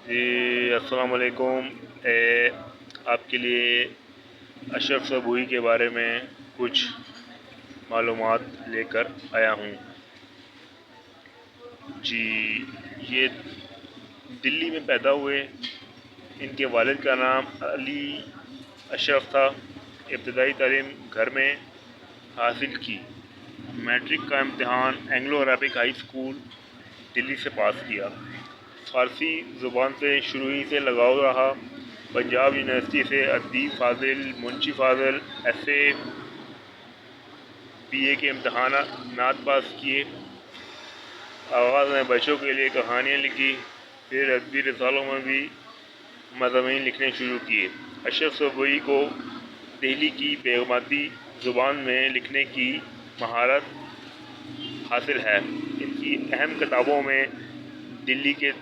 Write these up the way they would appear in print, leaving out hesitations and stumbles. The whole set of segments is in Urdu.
جی السلام علیکم۔ آپ کے لیے اشرف صبوحی کے بارے میں کچھ معلومات لے کر آیا ہوں۔ جی یہ دلی میں پیدا ہوئے۔ ان کے والد کا نام علی اشرف تھا۔ ابتدائی تعلیم گھر میں حاصل کی۔ میٹرک کا امتحان اینگلو عربک ہائی اسکول دلی سے پاس کیا۔ فارسی زبان سے شروع ہی سے لگاؤ رہا۔ پنجاب یونیورسٹی سے ادیب فاضل، منشی فاضل، ایس اے بی اے کے امتحانات پاس کیے۔ آغاز میں بچوں کے لیے کہانیاں لکھی، پھر ادبی رسالوں میں بھی مضامین لکھنے شروع کیے۔ اشرف صبوحی کو دہلی کی بیگماتی زبان میں لکھنے کی مہارت حاصل ہے۔ ان کی اہم کتابوں میں دلی کے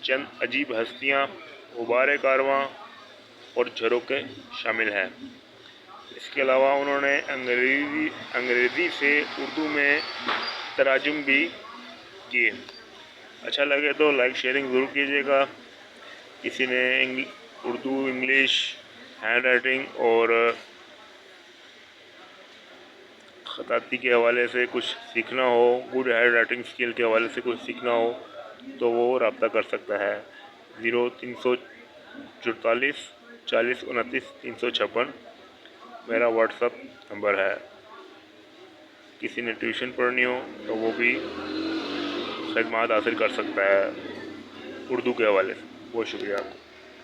چند عجیب ہستیاں، غبار کارواں اور جھروکے شامل ہیں۔ اس کے علاوہ انہوں نے انگریزی سے اردو میں تراجم بھی کیے۔ اچھا لگے تو لائک شیئرنگ ضرور کیجیے گا۔ کسی نے اردو، انگلش، ہینڈ رائٹنگ اور خطاطی کے حوالے سے کچھ سیکھنا ہو، گڈ ہینڈ رائٹنگ اسکل کے حوالے سے کچھ سیکھنا ہو تو وہ رابطہ کر سکتا ہے۔ 0344 40 29 356 میرا واٹس اپ نمبر ہے۔ کسی نے ٹیوشن پڑھنی ہو تو وہ بھی خدمات حاصل کر سکتا ہے اردو کے حوالے سے۔ بہت شکریہ آپ کا۔